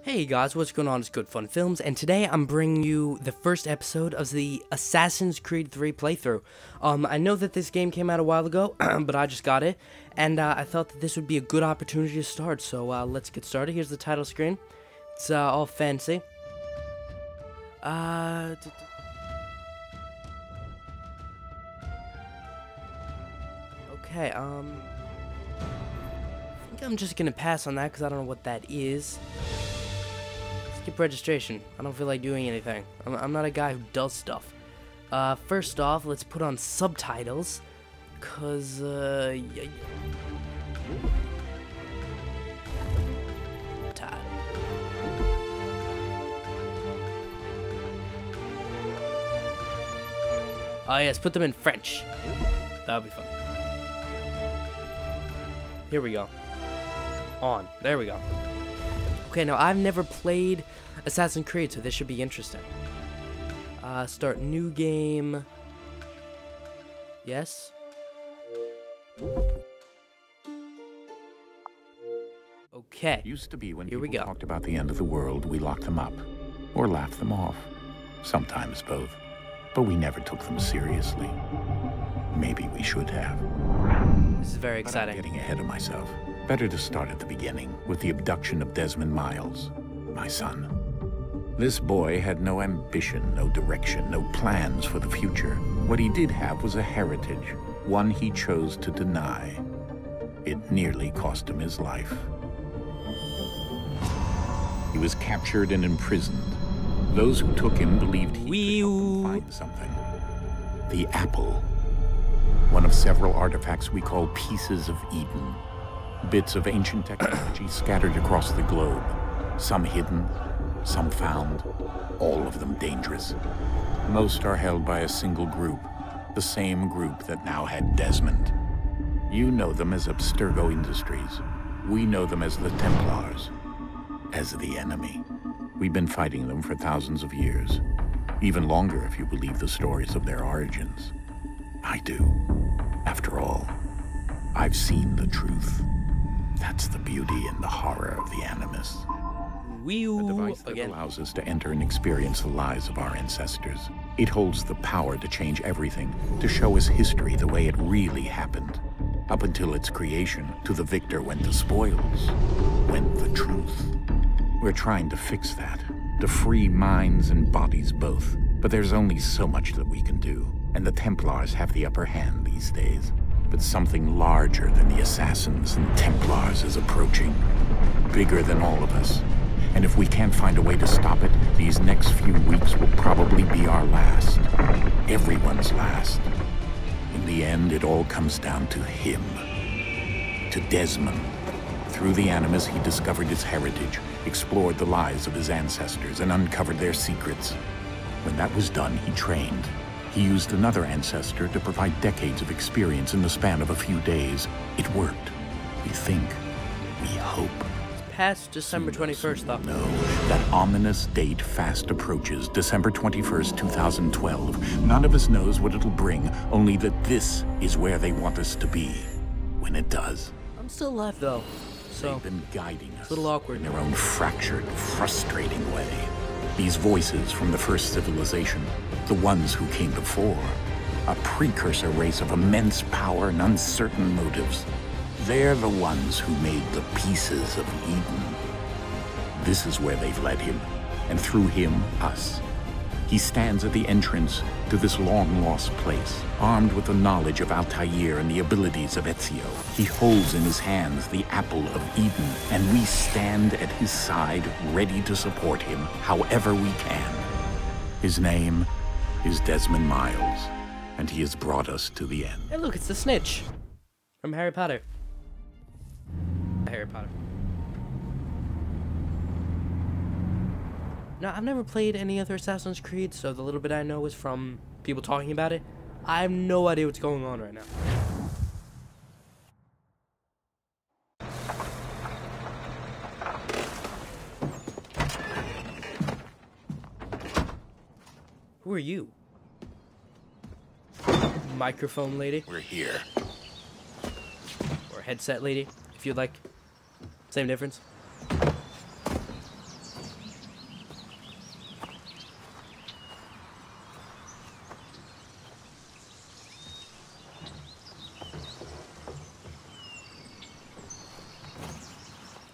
Hey guys, what's going on? It's Good Fun Films, and today I'm bringing you the first episode of the Assassin's Creed 3 playthrough. I know that this game came out a while ago, but I just got it, and I thought that this would be a good opportunity to start, so let's get started. Here's the title screen. It's all fancy. Okay, I think I'm just gonna pass on that because I don't know what that is. Skip registration. I don't feel like doing anything. I'm not a guy who does stuff. First off, let's put on subtitles, cause oh yes, put them in French. That'll be fun. Here we go. On. There we go. Okay, now I've never played Assassin's Creed, so this should be interesting. Start new game. Yes? Okay. Used to be when Here we people go. talked about the end of the world, we locked them up. Or laughed them off. Sometimes both. But we never took them seriously. Maybe we should have. This is very But exciting. I'm getting ahead of myself. Better to start at the beginning, with the abduction of Desmond Miles, my son. This boy had no ambition, no direction, no plans for the future. What he did have was a heritage, one he chose to deny. It nearly cost him his life. He was captured and imprisoned. Those who took him believed he could help them find something. The apple. One of several artifacts we call pieces of Eden. Bits of ancient technology scattered across the globe. Some hidden, some found, all of them dangerous. Most are held by a single group, the same group that now had Desmond. You know them as Abstergo Industries. We know them as the Templars, as the enemy. We've been fighting them for thousands of years, even longer if you believe the stories of their origins. I do. After all, I've seen the truth. That's the beauty and the horror of the Animus. A device that allows us to enter and experience the lives of our ancestors. It holds the power to change everything, to show us history the way it really happened. Up until its creation, to the victor went the spoils, went the truth. We're trying to fix that, to free minds and bodies both. But there's only so much that we can do, and the Templars have the upper hand these days. But something larger than the Assassins and Templars is approaching. Bigger than all of us. And if we can't find a way to stop it, these next few weeks will probably be our last. Everyone's last. In the end, it all comes down to him. To Desmond. Through the Animus, he discovered his heritage, explored the lives of his ancestors, and uncovered their secrets. When that was done, he trained. He used another ancestor to provide decades of experience in the span of a few days. It worked. We think. We hope. It's past December 21st, though. No, that ominous date fast approaches, December 21st, 2012. None of us knows what it'll bring, only that this is where they want us to be. When it does. I'm still alive, though, so They've been guiding us. a little awkward. In their own fractured, frustrating way. These voices from the first civilization, the ones who came before, a precursor race of immense power and uncertain motives. They're the ones who made the pieces of Eden. This is where they've led him, and through him, us. He stands at the entrance to this long-lost place, armed with the knowledge of Altair and the abilities of Ezio. He holds in his hands the apple of Eden, and we stand at his side, ready to support him however we can. His name is Desmond Miles, and he has brought us to the end. Hey, look, it's the Snitch from Harry Potter. Harry Potter. Now, I've never played any other Assassin's Creed, so the little bit I know is from people talking about it. I have no idea what's going on right now. Who are you? Microphone lady? We're here. Or headset lady, if you'd like. Same difference.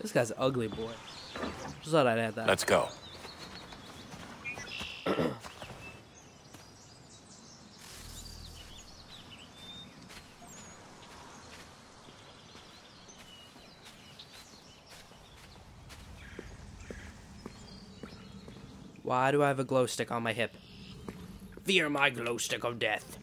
This guy's ugly, boy. Just thought I'd add that. Let's go. Why do I have a glow stick on my hip? Fear my glow stick of death.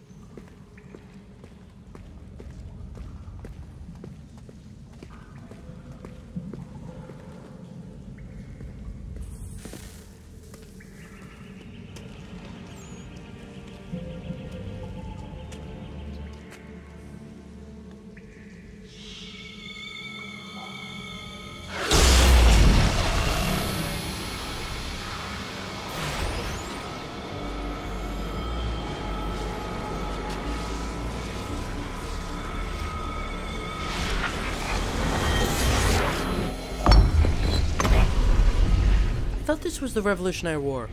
I thought this was the Revolutionary War.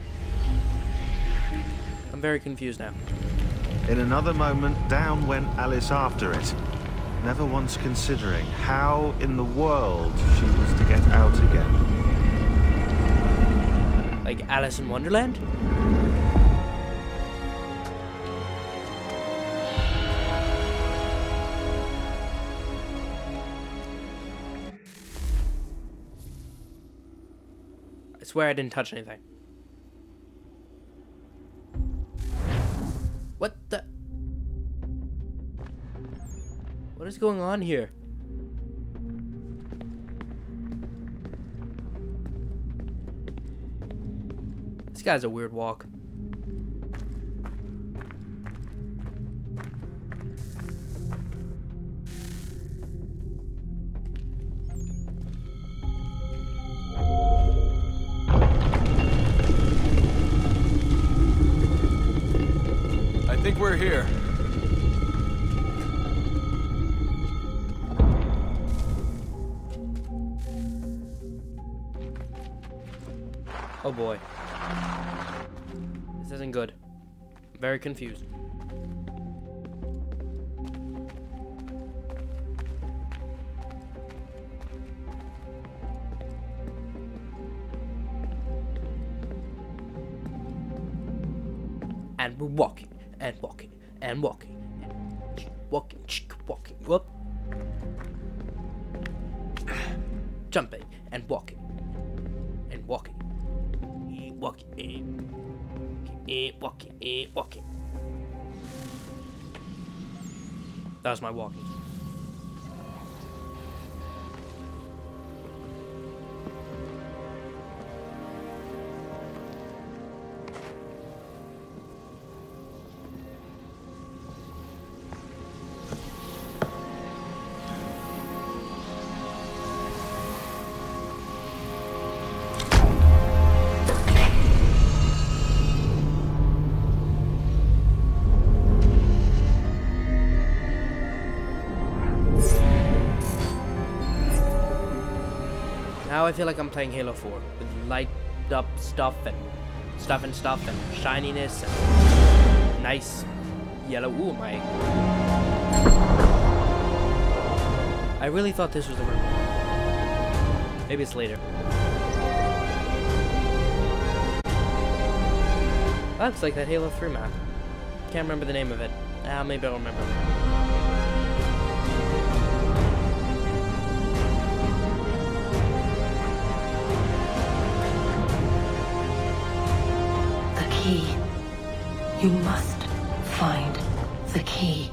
I'm very confused now. In another moment, down went Alice after it, never once considering how in the world she was to get out again. Like Alice in Wonderland? I swear I didn't touch anything. What the? What is going on here? This guy's a weird walk. I think we're here. Oh boy. This isn't good. I'm very confused. And we're walking, and walking, and walking, and walking, walking, whoop. Jumping, and walking, and walking. Walking, walking. That was my walking. Now I feel like I'm playing Halo 4 with light up stuff and shininess and nice yellow. Ooh, my. I really thought this was the room. Maybe it's later. That looks like that Halo 3 map. Can't remember the name of it. Maybe I'll remember. Key. You must find the key.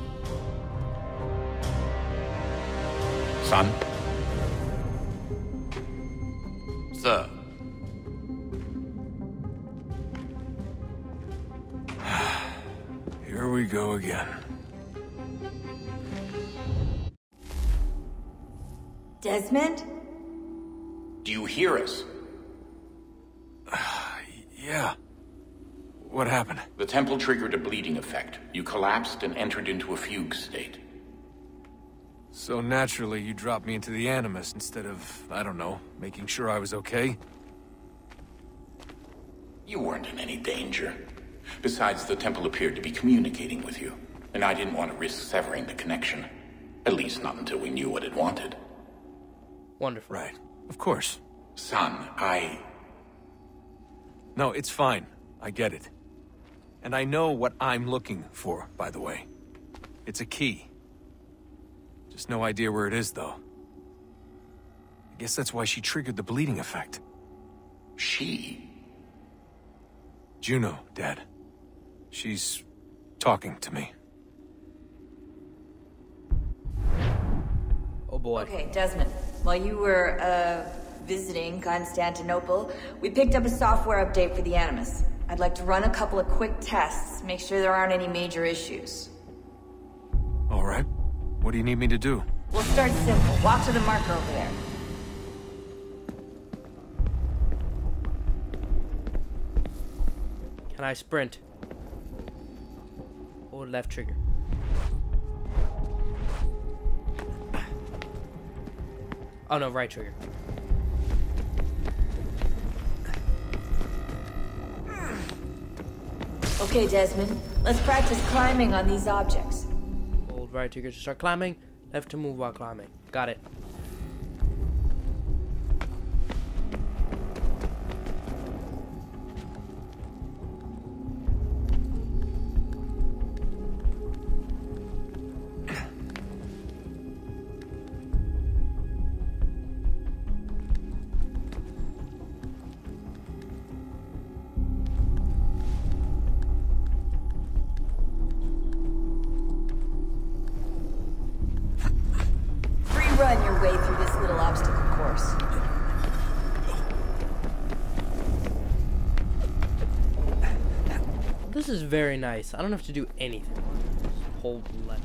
Son? Sir. Here we go again. Desmond? Do you hear us? Yeah. What happened? The temple triggered a bleeding effect. You collapsed and entered into a fugue state. So naturally, you dropped me into the Animus instead of, I don't know, making sure I was okay? You weren't in any danger. Besides, the temple appeared to be communicating with you, and I didn't want to risk severing the connection. At least not until we knew what it wanted. Wonderful. Right. Of course. Son, No, it's fine. I get it. And I know what I'm looking for, by the way. It's a key. Just no idea where it is, though. I guess that's why she triggered the bleeding effect. She? Juno, Dad. She's talking to me. Oh boy. Okay, Desmond. While you were, visiting Constantinople, we picked up a software update for the Animus. I'd like to run a couple of quick tests, make sure there aren't any major issues. All right. What do you need me to do? We'll start simple. Walk to the marker over there. Can I sprint? Or left trigger? Oh no, right trigger. Okay, Desmond. Let's practice climbing on these objects. Hold right trigger to start climbing, left to move while climbing. Got it. Run your way through this little obstacle course. This is very nice. I don't have to do anything. Just hold left.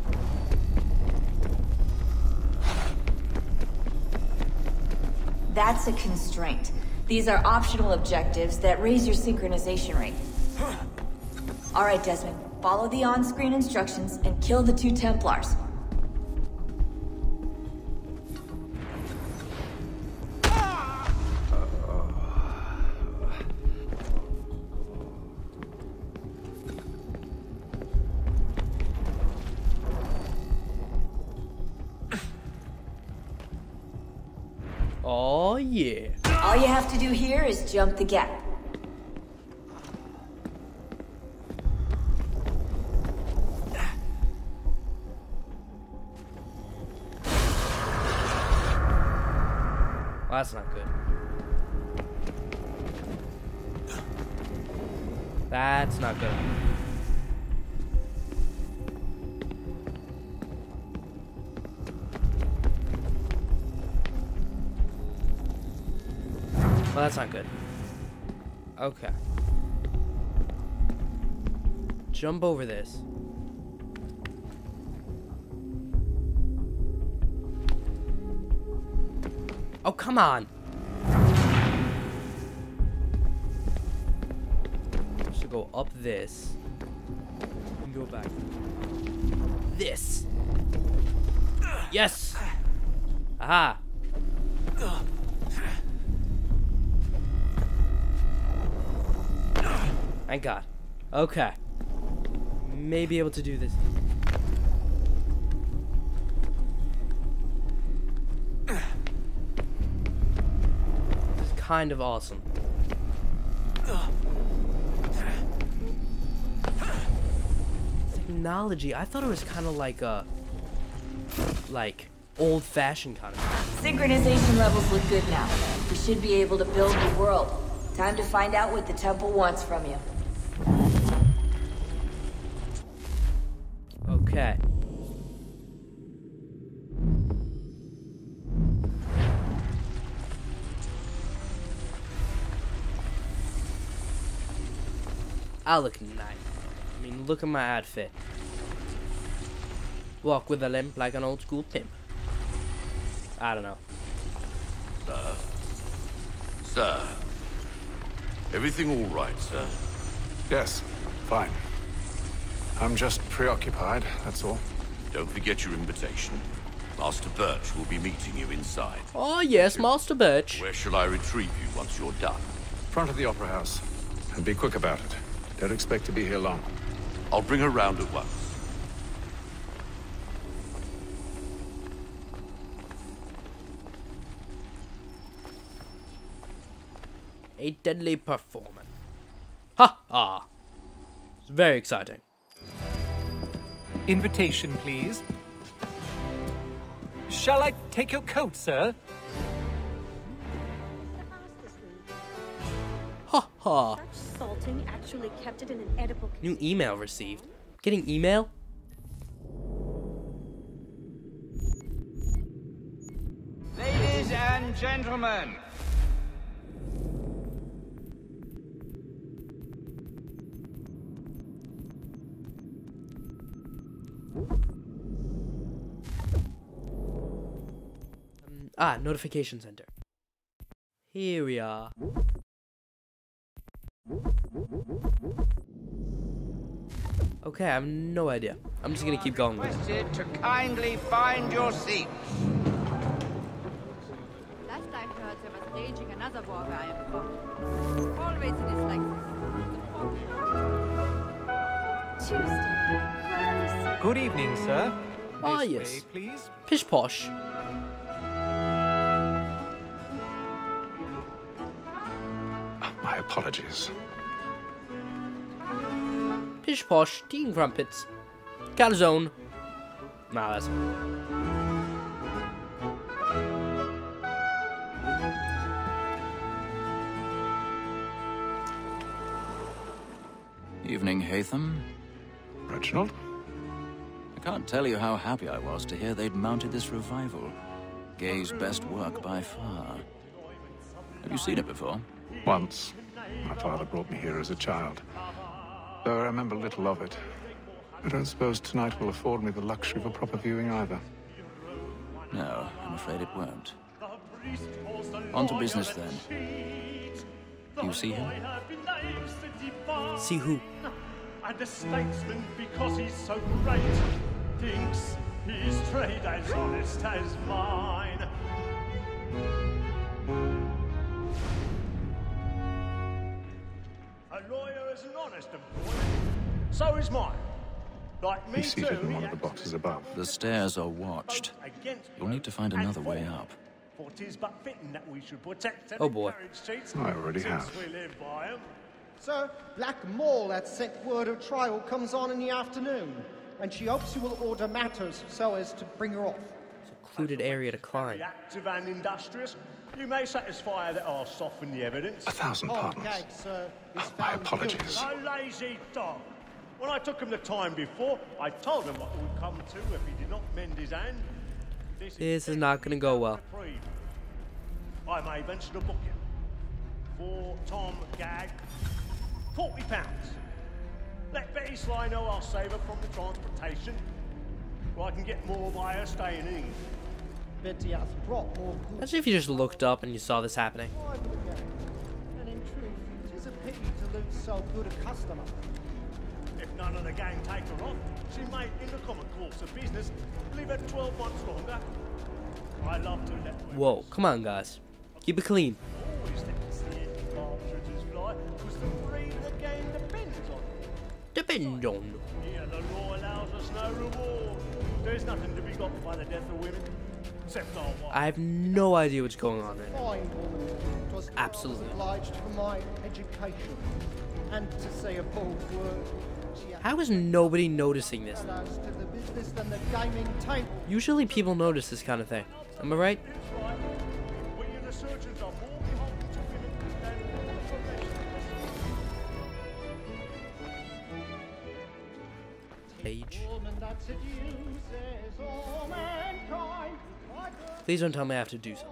That's a constraint. These are optional objectives that raise your synchronization rate. All right, Desmond. Follow the on-screen instructions and kill the 2 Templars. Oh yeah. All you have to do here is jump the gap. Well, that's not good. That's not good. Well, that's not good. Okay. Jump over this. Oh, come on. Just go up this. And go back. This. Yes. Aha. Thank God. Okay. May be able to do this. This is kind of awesome. Technology, I thought it was kind of like a old-fashioned kind of thing. Synchronization levels look good now. We should be able to build the world. Time to find out what the temple wants from you. Okay. I look nice. I mean, look at my outfit. Walk with a limp like an old school pimp. I don't know. Sir. Everything all right, sir? Yes, fine. I'm just preoccupied, that's all. Don't forget your invitation. Master Birch will be meeting you inside. Oh yes, Master Birch. Where shall I retrieve you once you're done? Front of the Opera House. And be quick about it. Don't expect to be here long. I'll bring her round at once. A deadly performance. Ha ha! It's very exciting. Invitation, please. Shall I take your coat, sir? Ha ha! Such salting actually kept it in an edible New email received. Getting email? Ladies and gentlemen. Notification center. Here we are. Okay, I have no idea. I'm just gonna keep going with it. Requested to kindly find your seats. Last I heard, there was raging another war where I am from. Always it is like this. Tuesday. Good evening, sir. Ah, This yes. way, please. Pish posh. My apologies. Pish posh. Teen crumpets. Calzone. Nah, that's... Evening, Hatham. Reginald? I can't tell you how happy I was to hear they'd mounted this revival. Gay's best work by far. Have you seen it before? Once. My father brought me here as a child. Though I remember little of it. I don't suppose tonight will afford me the luxury of a proper viewing either. No, I'm afraid it won't. On to business then. Do you see him? See who? And a statesman, because he's so great, thinks his trade as honest as mine. A lawyer is an honest employment, so is mine. Like me He's seated too, in one of the boxes above. The stairs are watched. You'll need to find another way up. For 'tis but fitting that we should protect and Oh, boy. encourage cheats, I already since have. we live by 'em. Sir, Black Mall had sent word of trial comes on in the afternoon, and she hopes you will order matters so as to bring her off. Secluded area to climb. Active and industrious, you may satisfy that I'll soften the evidence. 1,000 pardons. Gag, sir, is My found apologies. A lazy dog. When I took him the time before, I told him what it would come to if he did not mend his hand. This is not gonna go well. I may venture to book him. For Tom Gag, £40. Let Betty Sly know I'll save her from the transportation, or I can get more by her staying in England. Betty has brought more goods. Imagine if you just looked up and you saw this happening. And in truth, it is a pity to lose so good a customer. If none of the gang take her off, she may, in the common course of business, leave her 12 months longer. I love to let her... Whoa, come on, guys. Keep it clean. Always let the snake partridges fly, 'cause the breed of the game depends on it. Depend on. Here the law allows us no reward. There's nothing to be got by the death of women, except our wives. I have no idea what's going on right now. Fine woman. 'Twas Absolutely. I was obliged for my education, and to say a bold word. She had How is nobody noticing this? fellows to the business than the gaming table. Usually people notice this kind of thing. Am I right? That's right. We and the surgeons are more beholden to women than the professionals. Page. Woman that seduces all mankind. Please don't tell me I have to do something.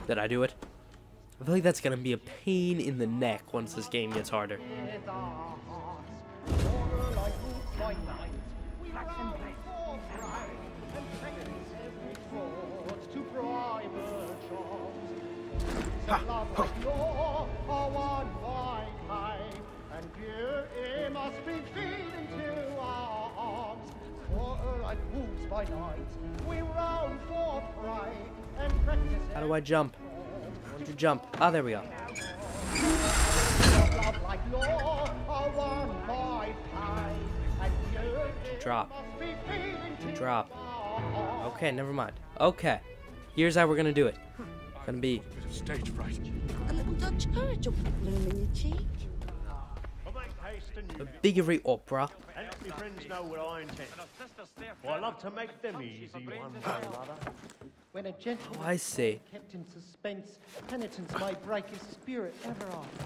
Did I do it? I feel like that's gonna be a pain in the neck once this game gets harder. by night. We roam for prey and practice. How do I jump? I want to jump. Ah, there we go. Love like law are won by pay, and you Drop. must be feeling to Drop. Okay, never mind. Okay. Here's how we're gonna do it. Gonna be Stage fright. A little Dutch courage will bloom in your cheek. a biggery opera. And let my friends know what I intend. Well, I love to make them easy one way or another. When a gentleman Oh, I see. is kept in suspense, penitence may break his spirit ever after.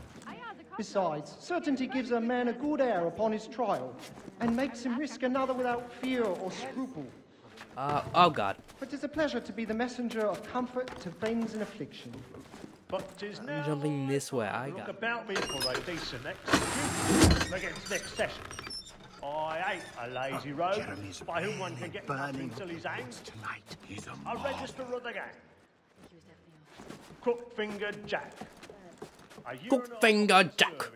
Besides, certainty gives a man a good air upon his trial, and makes him risk another without fear or scruple. Oh god. But 'tis a pleasure to be the messenger of comfort to friends in affliction. But 'tis I'm now jumping this way. I look got it. about me for a decent execution against next session. I hate a lazy rogue by whom one can get nothing till his hands. Tonight, he's A register of the gang. Crook-fingered Jack. Crook-fingered Jack.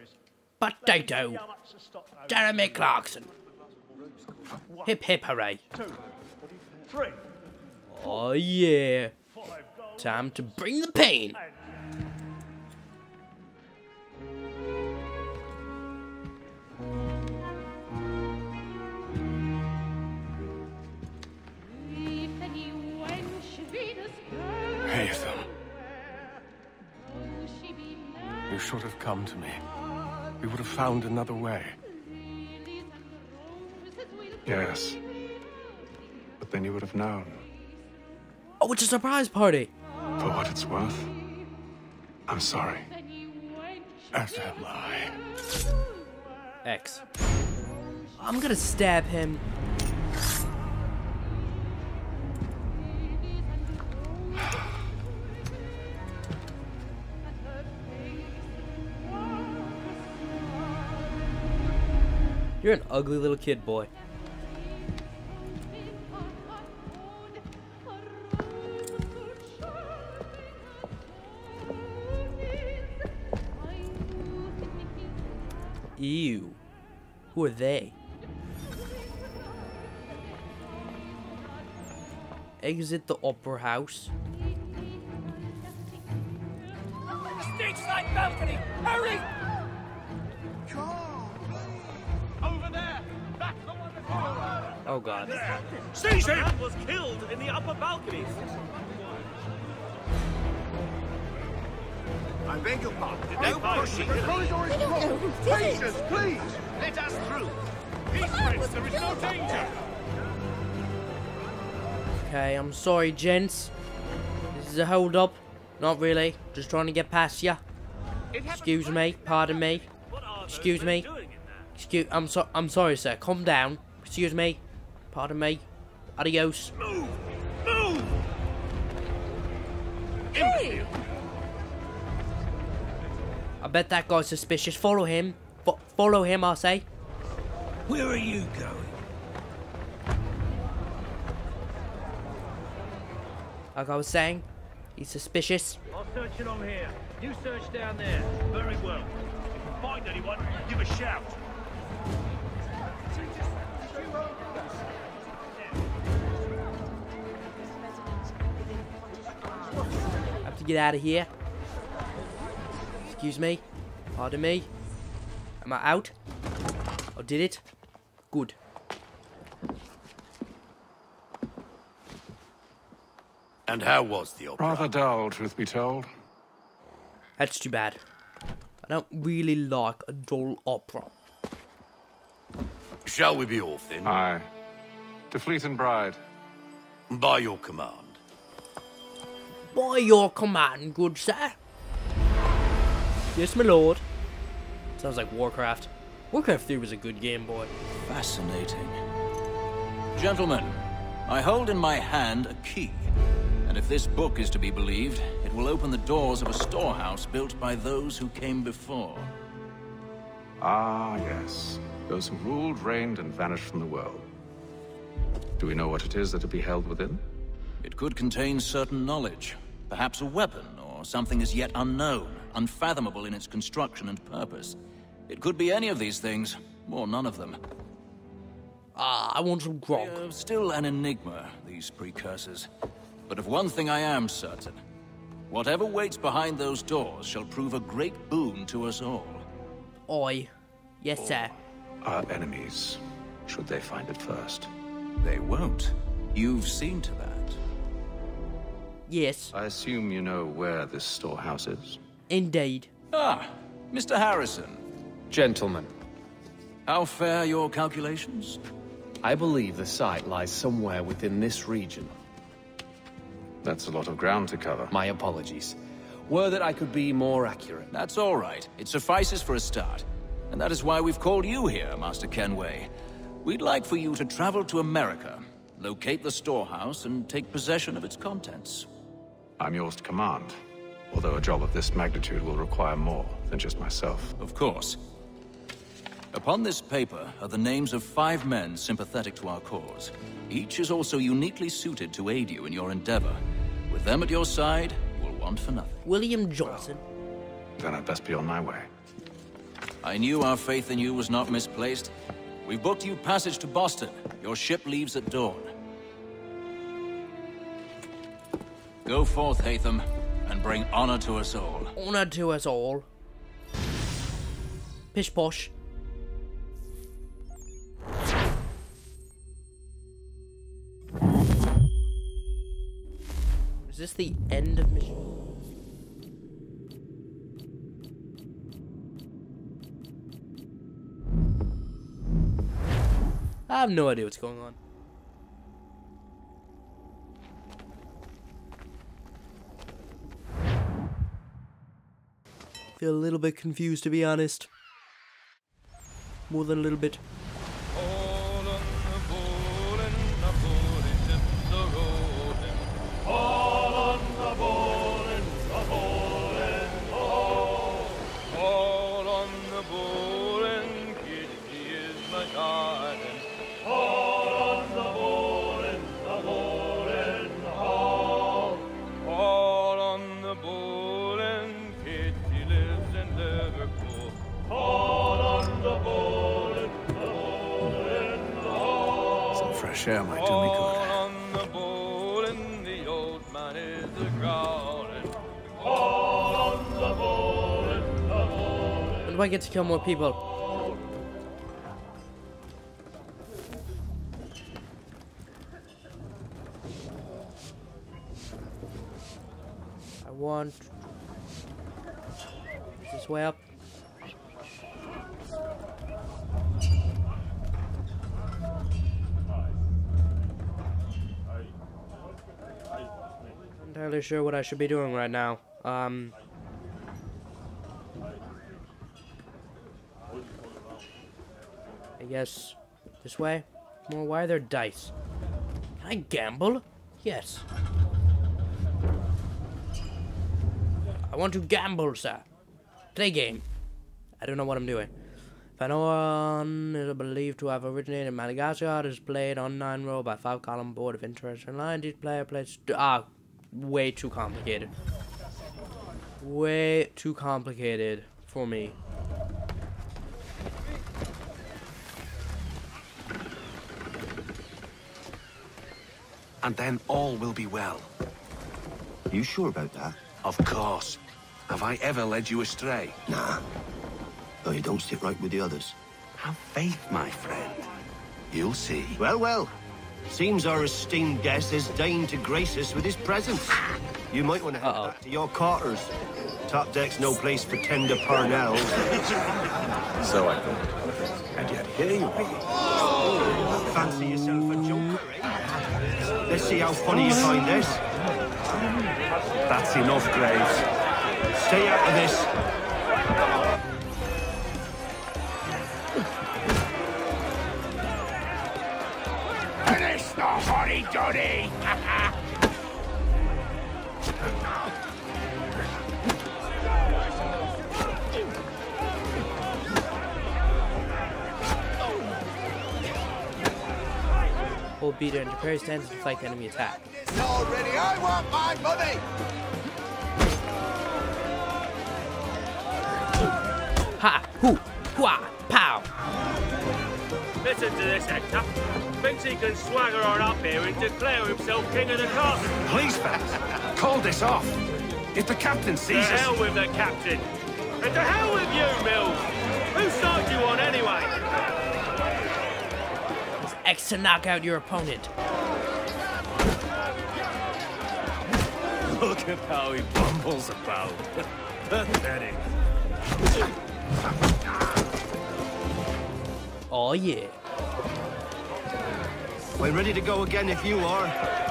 Potato. Jeremy Clarkson. Hip hip hooray. 2, 3, Oh yeah. 5 goals. Time to bring the pain. Haytham. You should have come to me. We would have found another way. Yes. But then you would have known. Oh, it's a surprise party. For what it's worth, I'm sorry. As am I. X. I'm gonna stab him. You're an ugly little kid, boy. Ew. Who are they? Exit the opera house. Stage-side balcony! Hurry! Over there! That's the one that's Oh god. Seize him! Man was killed in the upper balconies. I beg your pardon. No pushing. I don't know who did it. Please! Let us through. Peace, friends. There is no danger. Okay, I'm sorry, gents. This is a hold up. Not really. Just trying to get past ya. Excuse me. Pardon me. Excuse me. I'm sorry, sir. Calm down. Excuse me. Pardon me. Adios. Move! Move! Hey! I bet that guy's suspicious. Follow him. Follow him, I say. Where are you going? Like I was saying, he's suspicious. I'll search along here. You search down there. Very well. If you find anyone, give a shout. I have to get out of here. Excuse me. Pardon me. Am I out? Oh, did it? Good. And how was the opera? Rather dull, truth be told. That's too bad. I don't really like a dull opera. Shall we be off then? Aye. To Fleet and Bride. By your command. By your command, good sir. Yes, my lord. Sounds like Warcraft. Warcraft 3 was a good game, boy. Fascinating. Gentlemen, I hold in my hand a key. And if this book is to be believed, it will open the doors of a storehouse built by those who came before. Ah, yes. Those who ruled, reigned, and vanished from the world. Do we know what it is that will be held within? It could contain certain knowledge. Perhaps a weapon, or something as yet unknown, unfathomable in its construction and purpose. It could be any of these things, or none of them. Ah, I want some grog. They're still an enigma, these precursors. But of one thing I am certain. Whatever waits behind those doors shall prove a great boon to us all. Oi. Yes, sir. Our enemies, should they find it first. They won't. You've seen to that. Yes. I assume you know where this storehouse is? Indeed. Ah, Mr. Harrison. Gentlemen. How fare your calculations? I believe the site lies somewhere within this region. That's a lot of ground to cover. My apologies. Were that I could be more accurate. That's all right. It suffices for a start. And that is why we've called you here, Master Kenway. We'd like for you to travel to America, locate the storehouse, and take possession of its contents. I'm yours to command, although a job of this magnitude will require more than just myself. Of course. Upon this paper are the names of 5 men sympathetic to our cause. Each is also uniquely suited to aid you in your endeavor. With them at your side, you will want for nothing. William Johnson. Then I'd best be on my way. I knew our faith in you was not misplaced. We've booked you passage to Boston. Your ship leaves at dawn. Go forth, Hatham, and bring honor to us all. Honor to us all. Pish posh. Is this the end of mission? I have no idea what's going on. Feel a little bit confused, to be honest. More than a little bit. Fresh air might do me good. When do I get to kill more people? I want... Is this way up? Not entirely sure what I should be doing right now. I guess this way? More, why are there dice? Can I gamble? Yes. I want to gamble, sir. Play game. I don't know what I'm doing. If anyone is believed to have originated in Madagascar, it is played on 9-roll by 5-column board of international line. Each player plays... way too complicated. Way too complicated for me. And then all will be well. You sure about that? Of course. Have I ever led you astray? Nah. Though you don't stick right with the others. Have faith, my friend. You'll see. Well, well. Seems our esteemed guest has deigned to grace us with his presence. You might want to head back to your quarters. Top deck's no place for tender parnells. So I thought. And yet here you are. Fancy yourself a joker, eh? Let's see how funny you find this. That's enough, Graves. Stay out of this. Finish the hotty-dotty! Hold B to enter parry stance to deflect enemy attack. Already, I want my money! Ha! Hoo! Hua! Pow! Listen to this, Hector. Thinks he can swagger on up here and declare himself king of the castle. Please, fellas, call this off. If the captain sees us... To hell with the captain. And to hell with you, Mills. Whose side you on, anyway? It's X to knock out your opponent. Look at how he bumbles about. Pathetic. Oh, yeah. We're ready to go again if you are.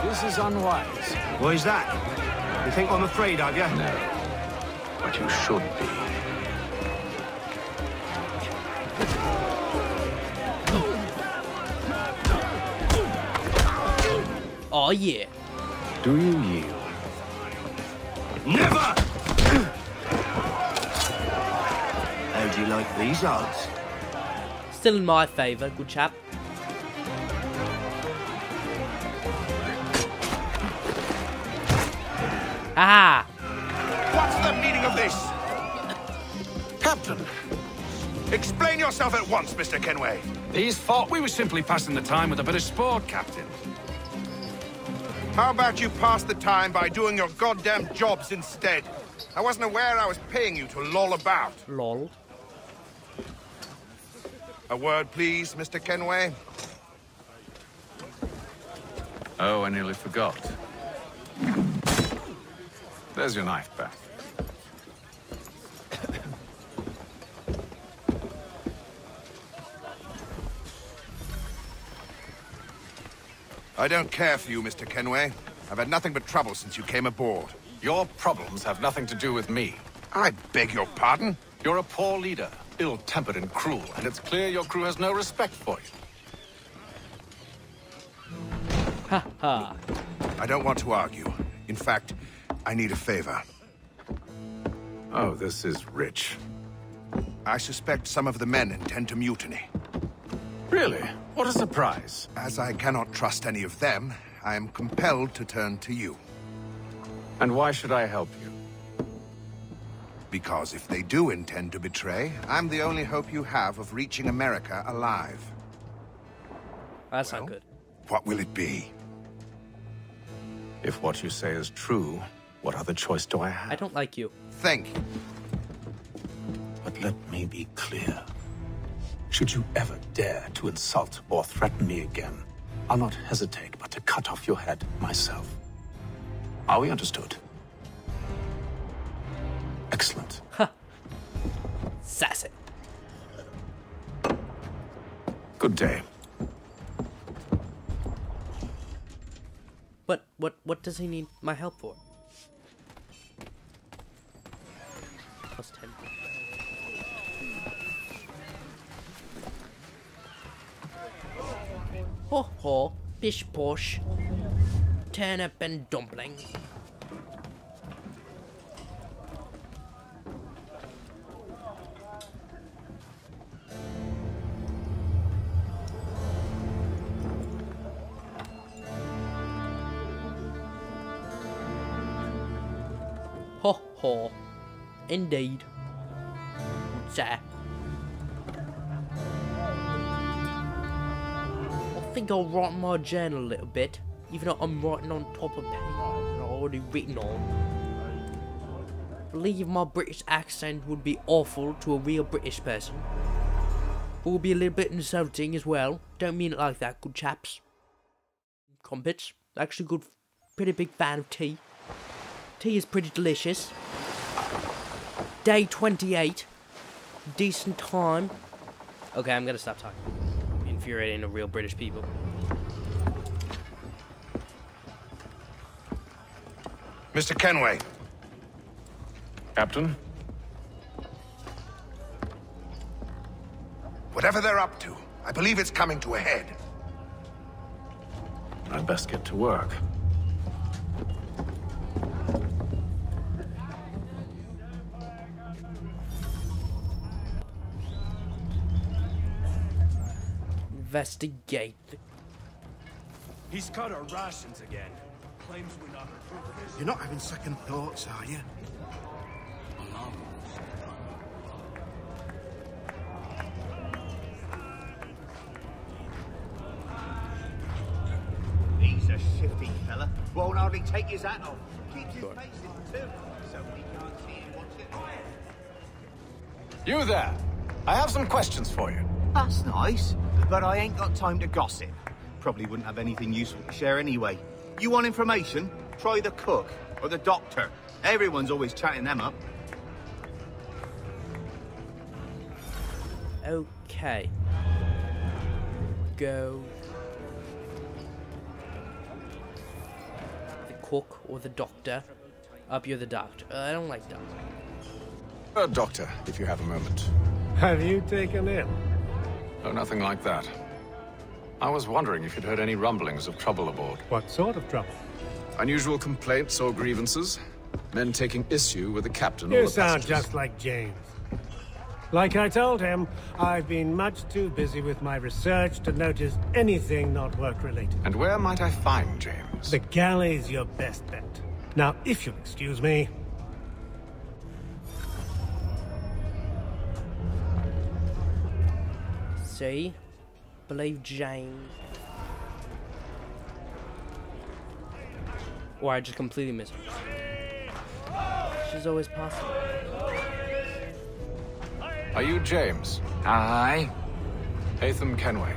This is unwise. Why's that? You think I'm afraid of you? No. But you should be. Oh, yeah. Do you yield? Never! How do you like these odds? Still in my favour, good chap. Ah! What's the meaning of this? Captain! Explain yourself at once, Mr. Kenway. These thought we were simply passing the time with a bit of sport, Captain. How about you pass the time by doing your goddamn jobs instead? I wasn't aware I was paying you to loll about. Lol. A word, please, Mr. Kenway. Oh, I nearly forgot. There's your knife back. I don't care for you, Mr. Kenway. I've had nothing but trouble since you came aboard. Your problems have nothing to do with me. I beg your pardon? You're a poor leader, ill-tempered and cruel, and it's clear your crew has no respect for you. Ha ha. I don't want to argue. In fact, I need a favor. Oh, this is rich. I suspect some of the men intend to mutiny. Really? What a surprise. As I cannot trust any of them, I am compelled to turn to you. And why should I help you? Because if they do intend to betray, I'm the only hope you have of reaching America alive. That's not good. What will it be? If what you say is true, what other choice do I have? I don't like you. Thank you. But let me be clear. Should you ever dare to insult or threaten me again, I'll not hesitate but to cut off your head myself. Are we understood? Excellent. Ha. Sassy. Good day. What does he need my help for? Plus 10. Ho ho, bish posh. Turnip and dumplings. Ho ho, indeed. Sir. I think I'll write my journal a little bit, even though I'm writing on top of paper that I've already written on. I believe my British accent would be awful to a real British person. It would be a little bit insulting as well. Don't mean it like that, good chaps. Crumpets. Actually good, pretty big fan of tea. Tea is pretty delicious. Day 28. Decent time. Okay, I'm gonna stop talking. Infuriating to real British people. Mr. Kenway. Captain? Whatever they're up to, I believe it's coming to a head. I'd best get to work. Investigate. He's cut our rations again. Claims we're not approved. You're not having second thoughts, are you? He's a shifty fella. Won't hardly take his hat off. Keeps his face in too, so he can't see him watch it. You there! I have some questions for you. That's nice, but I ain't got time to gossip. Probably wouldn't have anything useful to share anyway. You want information? Try the cook or the doctor. Everyone's always chatting them up. Okay. Go. The cook or the doctor. Up, you're the doctor. I don't like doctor. Doctor, if you have a moment. Have you taken him? Oh, nothing like that. I was wondering if you'd heard any rumblings of trouble aboard. What sort of trouble? Unusual complaints or grievances? Men taking issue with the captain or You the sound passengers? just like James. Like I told him, I've been much too busy with my research to notice anything not work-related. And where might I find James? The galley's your best bet. Now, if you'll excuse me... See? Believe James. Or I just completely missed her. She's always possible. Are you James? Aye. Hatham Kenway.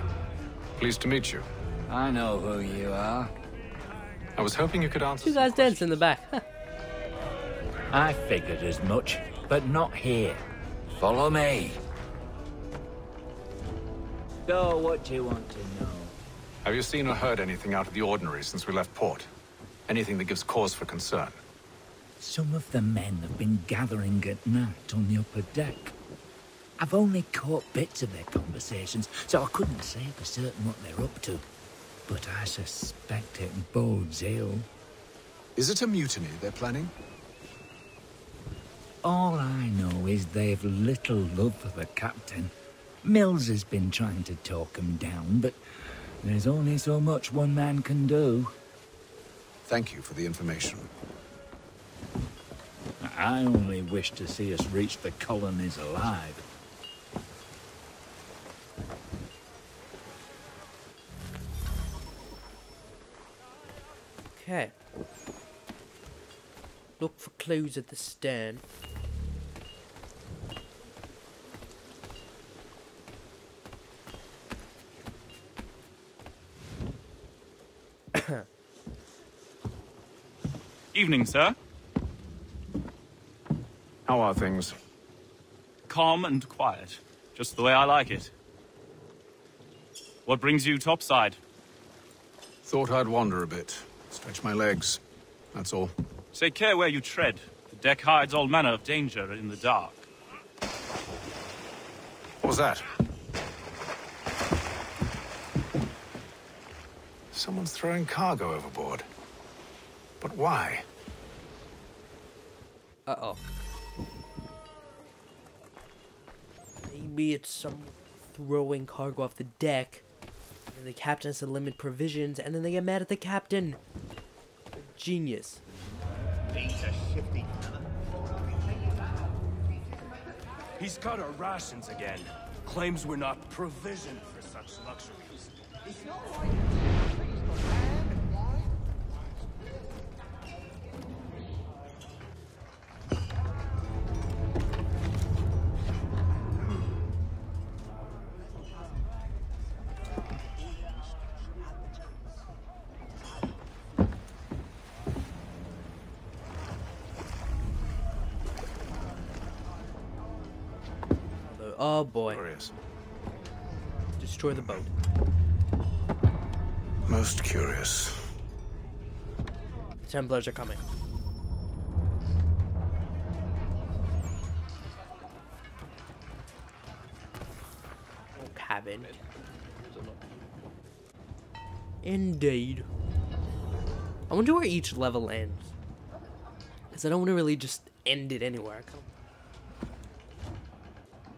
Pleased to meet you. I know who you are. I was hoping you could answer. Two guys dancing in the back. I figured as much, but not here. Follow me. So, what do you want to know? Have you seen or heard anything out of the ordinary since we left port? Anything that gives cause for concern? Some of the men have been gathering at night on the upper deck. I've only caught bits of their conversations, so I couldn't say for certain what they're up to. But I suspect it bodes ill. Is it a mutiny they're planning? All I know is they've little love for the captain. Mills has been trying to talk him down, but there's only so much one man can do. Thank you for the information. I only wish to see us reach the colonies alive. Okay. Look for clues at the stern. Evening, sir. How are things? Calm and quiet. Just the way I like it. What brings you topside? Thought I'd wander a bit. Stretch my legs. That's all. Take care where you tread. The deck hides all manner of danger in the dark. What was that? Someone's throwing cargo overboard. But why? Uh-oh. Maybe it's someone throwing cargo off the deck. And the captain has to limit provisions, and then they get mad at the captain. Genius. He's a shifty fella. He's cut our rations again. Claims we're not provisioned for such luxuries. It's not right. Oh boy. Curious. Destroy the boat. Most curious. Templars are coming. Oh, cabin. Indeed. I wonder where each level ends. Because I don't want to really just end it anywhere.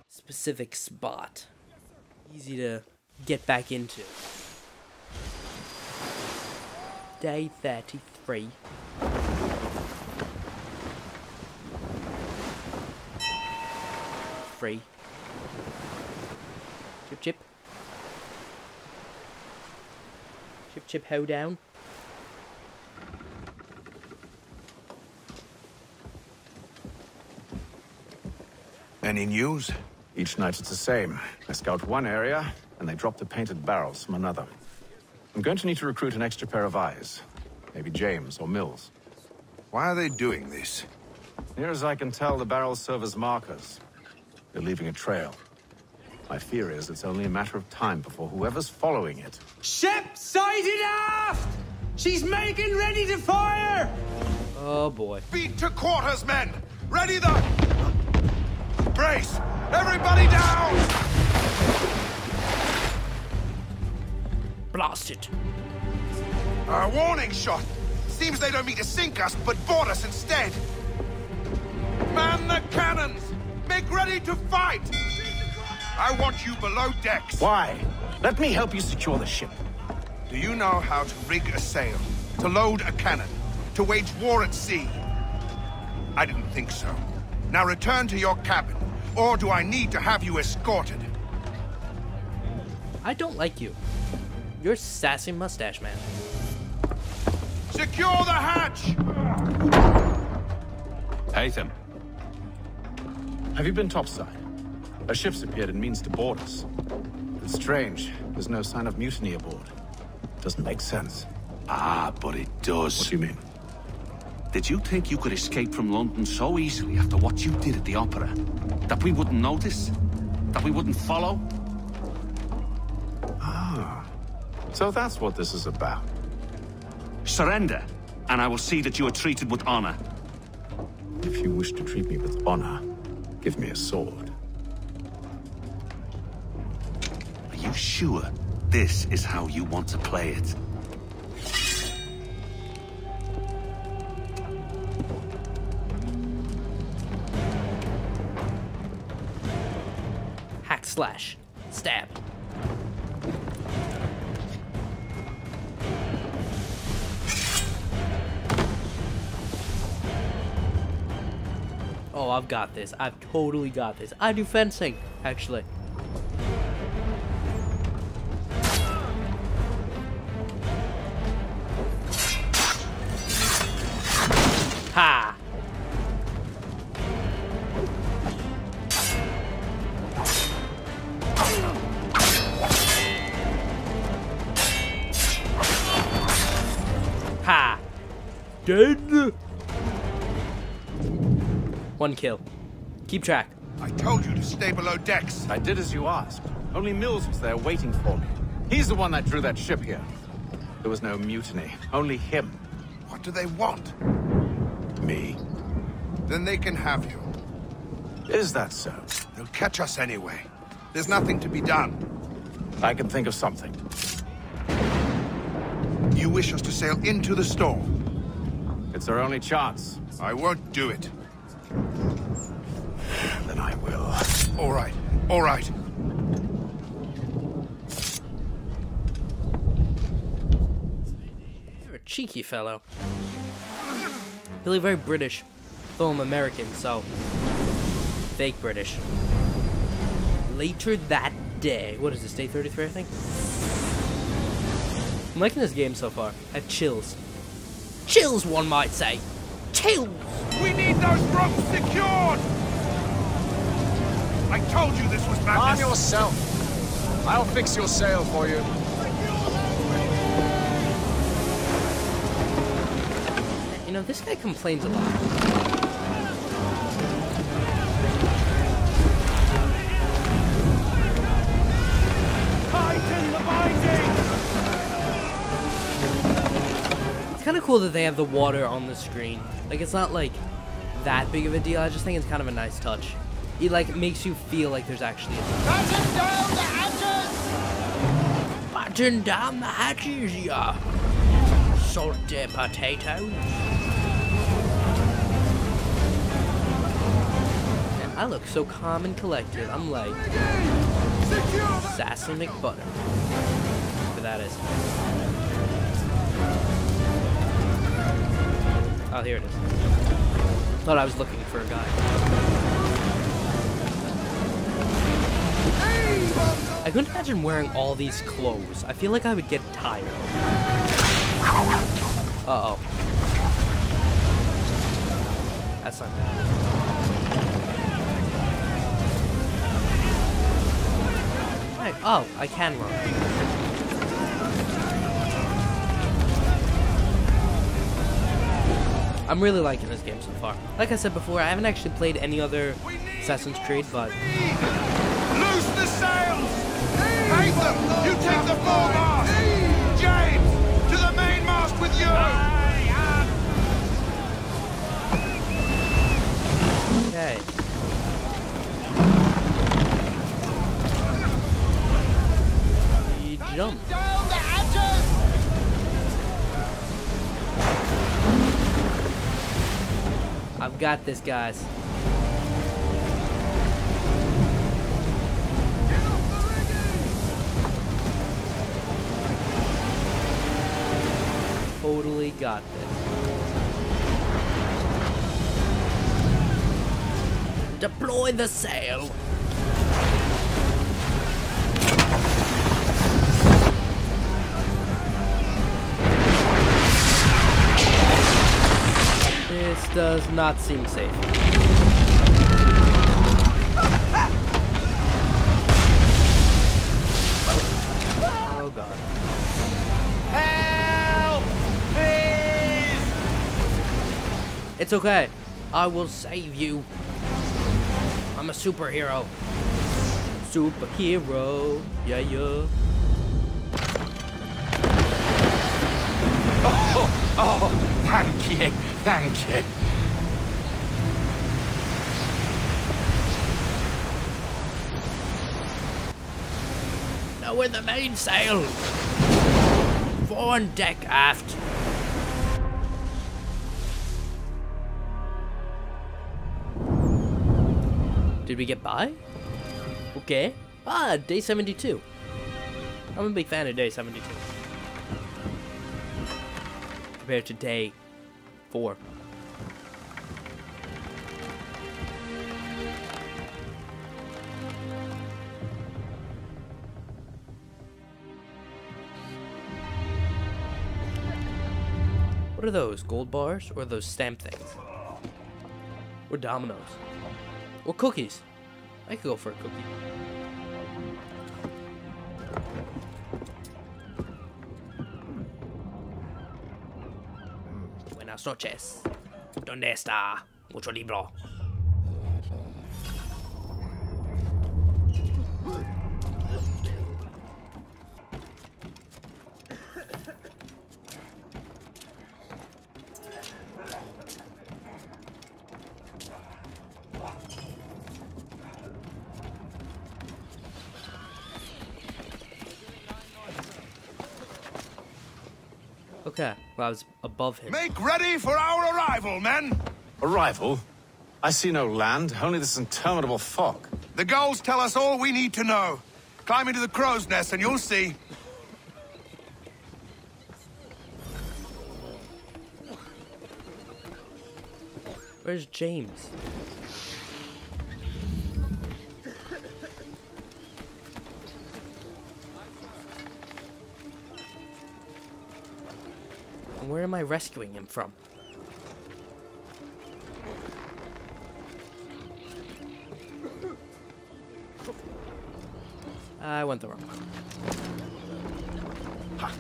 Specific spot. Easy to get back into. Day 33. Free. Chip chip. Chip chip, hold down. Any news? Each night it's the same. I scout one area, and they drop the painted barrels from another. I'm going to need to recruit an extra pair of eyes. Maybe James or Mills. Why are they doing this? Near as I can tell, the barrels serve as markers. They're leaving a trail. My fear is it's only a matter of time before whoever's following it... Ship sighted aft! She's making ready to fire! Oh boy. Beat to quarters, men! Ready the... Brace! Everybody down! Blast it. A warning shot! Seems they don't mean to sink us, but board us instead! Man the cannons! Make ready to fight! I want you below decks. Why? Let me help you secure the ship. Do you know how to rig a sail? To load a cannon? To wage war at sea? I didn't think so. Now return to your cabin, or do I need to have you escorted? I don't like you. You're a sassy mustache man. Secure the hatch! Haytham. Have you been topside? A ship's appeared and means to board us. It's strange. There's no sign of mutiny aboard. Doesn't make sense. Ah, but it does. What do you mean? Did you think you could escape from London so easily after what you did at the opera? That we wouldn't notice? That we wouldn't follow? Ah. So that's what this is about. Surrender, and I will see that you are treated with honor. If you wish to treat me with honor, give me a sword. Are you sure this is how you want to play it? Hack slash. Stab. Oh, I've got this. I've totally got this. I do fencing, actually. Ha! Ha! Dead! One kill. Keep track. I told you to stay below decks. I did as you asked. Only Mills was there waiting for me. He's the one that drew that ship here. There was no mutiny. Only him. What do they want? Me. Then they can have you. Is that so? They'll catch us anyway. There's nothing to be done. I can think of something. You wish us to sail into the storm? It's our only chance. I won't do it. Then I will. All right. All right. You're a cheeky fellow. Really very British. Though I'm American, so... fake British. Later that day. What is this, day 33, I think? I'm liking this game so far. I have chills. Chills, one might say. Chills! We need those ropes secured! I told you this was madness! Arm yourself. I'll fix your sail for you. You know, this guy complains a lot. It's kind of cool that they have the water on the screen. Like, it's not, like, that big of a deal. I just think it's kind of a nice touch. It, like, makes you feel like there's actually a... Batten down the hatches! Batten down the hatches, yeah. Salty potatoes. And I look so calm and collected. I'm like... Sassy McButter. Whatever that is. Oh, here it is. Thought I was looking for a guy. I couldn't imagine wearing all these clothes. I feel like I would get tired. Uh-oh. That's not good. I? Oh, I can run. I'm really liking this game so far. Like I said before, I haven't actually played any other Assassin's Creed, but... Loose the sails! Haytham, you take the foremast! James, to the mainmast with you! Okay. He jumped. I've got this, guys. Totally got this. Deploy the sail. This does not seem safe. Oh god. Help! Please! It's okay. I will save you. I'm a superhero. Superhero. Yeah, yeah. Oh, thank you, thank you. Now with the mainsail. Fore on deck aft. Did we get by? Okay. Ah, day 72. I'm a big fan of day 72. Compared to day 4. What are those? Gold bars? Or those stamp things? Or dominoes? Or cookies? I could go for a cookie. Buenas noches. ¿Dónde está mucho libro? Okay, well, I was above him. Make ready for our arrival, men! Arrival? I see no land, only this interminable fog. The gulls tell us all we need to know. Climb into the crow's nest and you'll see. Where's James? And where am I rescuing him from? I went the wrong way. Ha.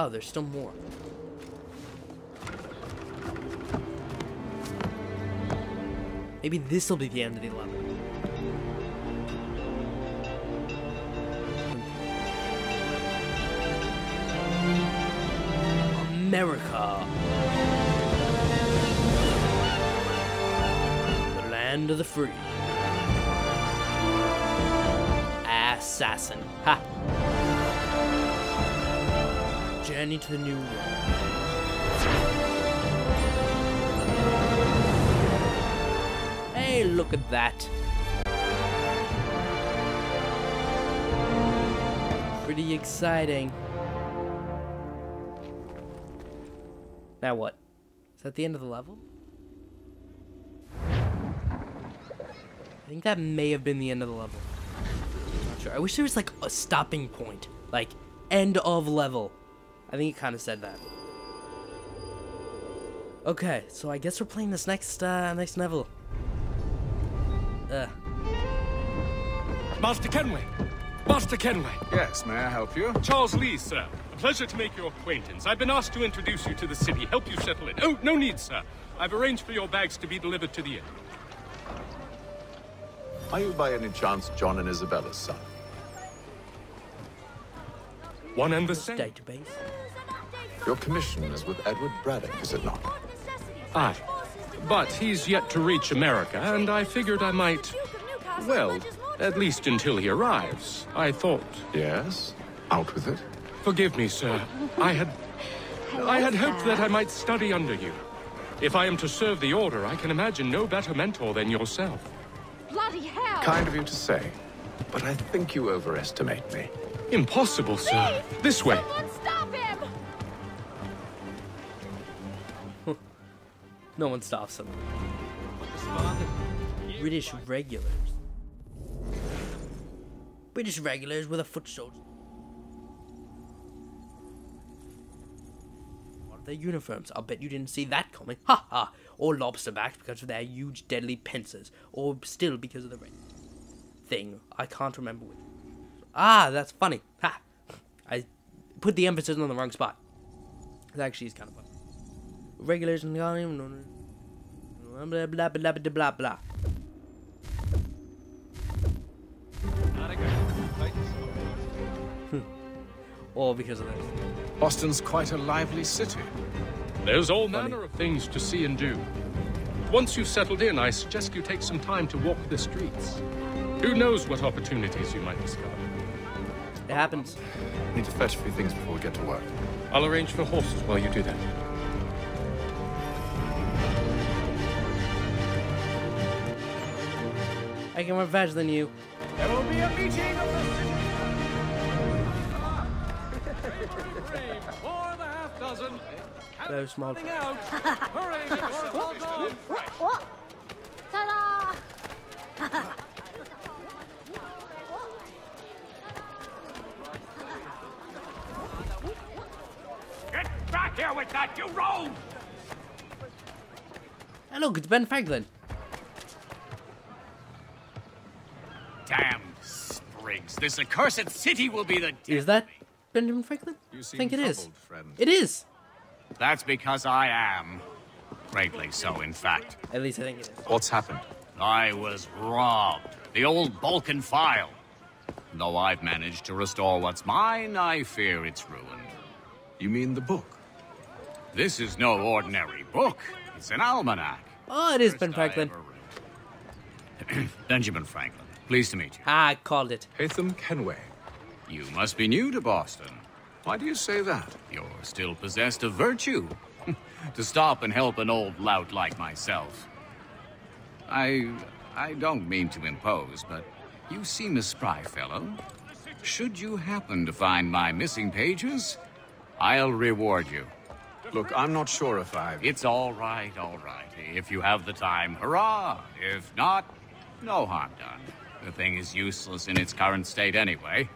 Oh, there's still more. Maybe this'll be the end of the level. America. The land of the free. Assassin. Ha! Journey to the new world. Hey, look at that. Pretty exciting. Now what? Is that the end of the level? I think that may have been the end of the level. I'm not sure. I wish there was like a stopping point. Like, end of level. I think it kind of said that. Okay, so I guess we're playing this next level. Master Kenway! Master Kenway! Yes, may I help you? Charles Lee, sir. A pleasure to make your acquaintance. I've been asked to introduce you to the city, help you settle in. Oh, no need, sir. I've arranged for your bags to be delivered to the inn. Are you by any chance John and Isabella's son? One and the same. Database. Your commission is with Edward Braddock, is it not? Aye. But he's yet to reach America, and I figured I might... Well, at least until he arrives, I thought. Yes? Out with it. Forgive me, sir. I had hoped that I might study under you. If I am to serve the Order, I can imagine no better mentor than yourself. Bloody hell! Kind of you to say, but I think you overestimate me. Impossible, sir. This way. Someone stop him! No one stops him. British regulars. British regulars with a foot soldier. What are their uniforms? I'll bet you didn't see that coming. Ha ha! Or lobster backs because of their huge deadly pincers. Or still because of the red thing. I can't remember which. Ah, that's funny. Ha! I put the emphasis on the wrong spot. It actually is kind of funny. Regulars and blah blah blah blah blah blah blah. All because of this. Boston's quite a lively city. There's all manner of things to see and do. Once you've settled in, I suggest you take some time to walk the streets. Who knows what opportunities you might discover. It happens. Need to fetch a few things before we get to work. I'll arrange for horses while you do that. I can run faster than you. There will be a meeting of the city. For the half dozen. Very small. Hurry before it's all gone. What? Ta-da! Get back here with that, you rogue! Hey, look, it's Ben Franklin. Damn sprigs. This accursed city will be the... Is that Benjamin Franklin? You I seem think it is. troubled, friend. It is. That's because I am. Greatly so, in fact. At least I think it is. What's happened? I was robbed. The old Balkan file. Though I've managed to restore what's mine, I fear it's ruined. You mean the book? This is no ordinary book. It's an almanac. Oh, it is Ben Franklin. Benjamin Franklin. Pleased to meet you. I called it. Hatham Kenway. You must be new to Boston. Why do you say that? You're still possessed of virtue. To stop and help an old lout like myself. I don't mean to impose, but you seem a spry fellow. Should you happen to find my missing pages, I'll reward you. Look, I'm not sure if I... It's all right, all right. If you have the time, hurrah! If not, no harm done. The thing is useless in its current state anyway.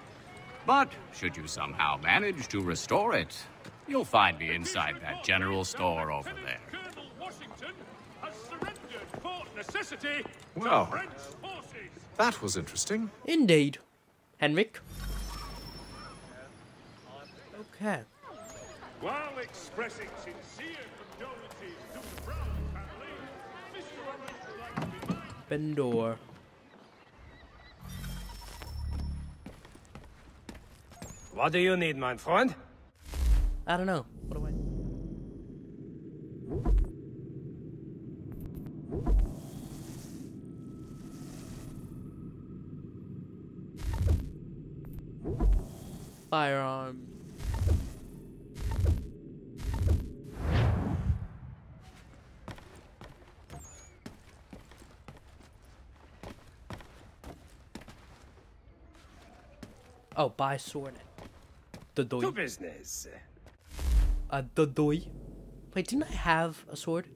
But should you somehow manage to restore it, you'll find me inside that general store over there. Colonel Washington has surrendered Fort Necessity Well, to French forces. that was interesting. Indeed. Henrik. Okay. While expressing sincere condolences to the Brown family, Mr. Owens would like to remind... Bendor. What do you need, my friend? I don't know. What do I... Firearm. Oh, buy sword. The doi. To business. The doi. Wait, didn't I have a sword?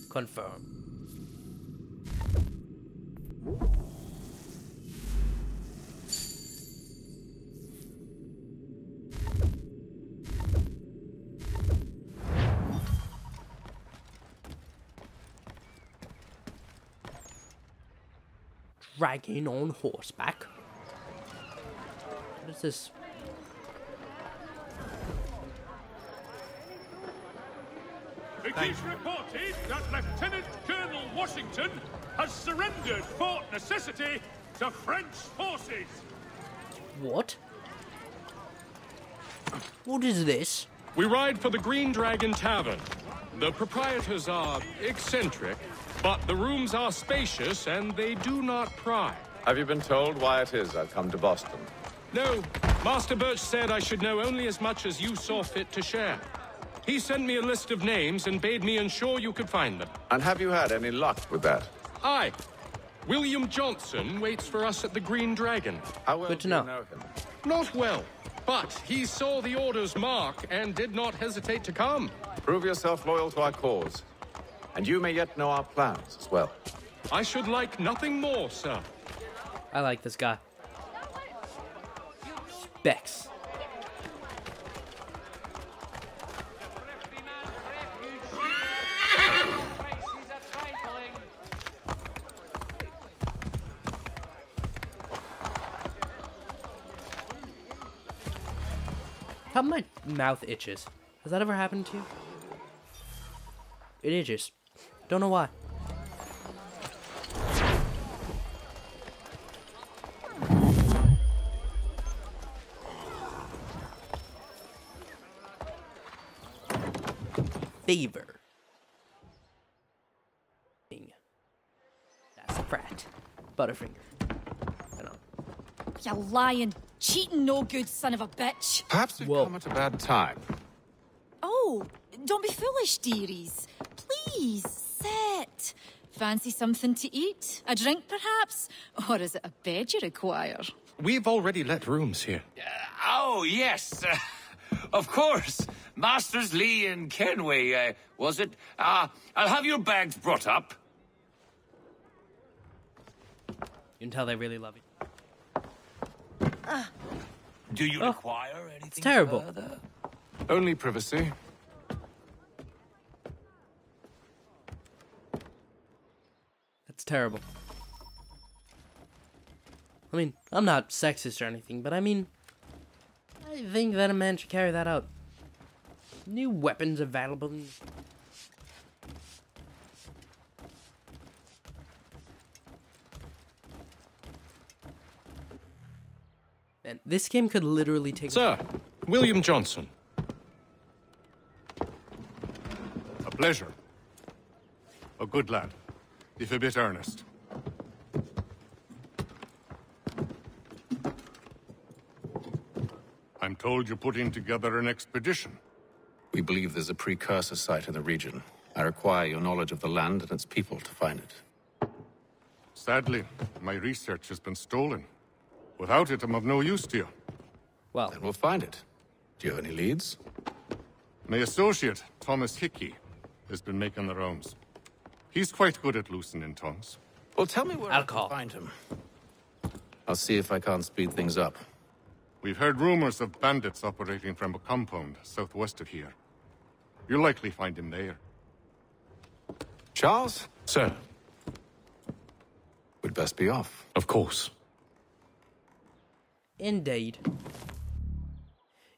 Confirm. Dragon on horseback. What is this? It is reported that Lieutenant Colonel Washington has surrendered Fort Necessity to French forces. What? What is this? We ride for the Green Dragon Tavern. The proprietors are eccentric, but the rooms are spacious and they do not pry. Have you been told why it is I've come to Boston? No, Master Birch said I should know only as much as you saw fit to share. He sent me a list of names and bade me ensure you could find them. And have you had any luck with that? Aye. William Johnson waits for us at the Green Dragon. How well Good to do you know. him? Not well, but he saw the order's mark and did not hesitate to come. Prove yourself loyal to our cause. And you may yet know our plans as well. I should like nothing more, sir. I like this guy. Specs. How my mouth itches. Has that ever happened to you? It itches. Don't know why. Fever. That's a frat. Butterfinger. I know. You lying, cheating, no good son of a bitch. Perhaps we've come at a bad time. Oh, don't be foolish, dearies. Please, sit. Fancy something to eat? A drink, perhaps? Or is it a bed you require? We've already let rooms here. Oh, yes. Of course. Masters Lee and Kenway, was it? I'll have your bags brought up. You can tell they really love you. Do you require anything It's terrible. further? Only privacy. That's terrible. I mean, I'm not sexist or anything, but I mean, I think that a man should carry that out. New weapons available. Man, this game could literally take... Sir, William Johnson. A pleasure. A good lad, if a bit earnest. I'm told you're putting together an expedition. We believe there's a precursor site in the region. I require your knowledge of the land and its people to find it. Sadly, my research has been stolen. Without it, I'm of no use to you. Well, then we'll find it. Do you have any leads? My associate, Thomas Hickey, has been making the rounds. He's quite good at loosening tongues. Well, tell me where I can find him. I'll see if I can't speed things up. We've heard rumors of bandits operating from a compound southwest of here. You'll likely find him there. Charles? Sir. We'd best be off. Of course. Indeed.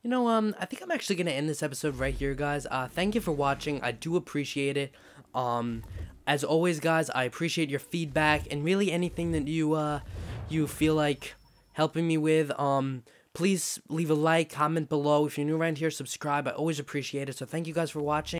You know, I think I'm actually gonna end this episode right here, guys. Thank you for watching. I do appreciate it. As always, guys, I appreciate your feedback and really anything that you feel like helping me with. Please leave a like, comment below. If you're new around here, subscribe. I always appreciate it. So thank you guys for watching.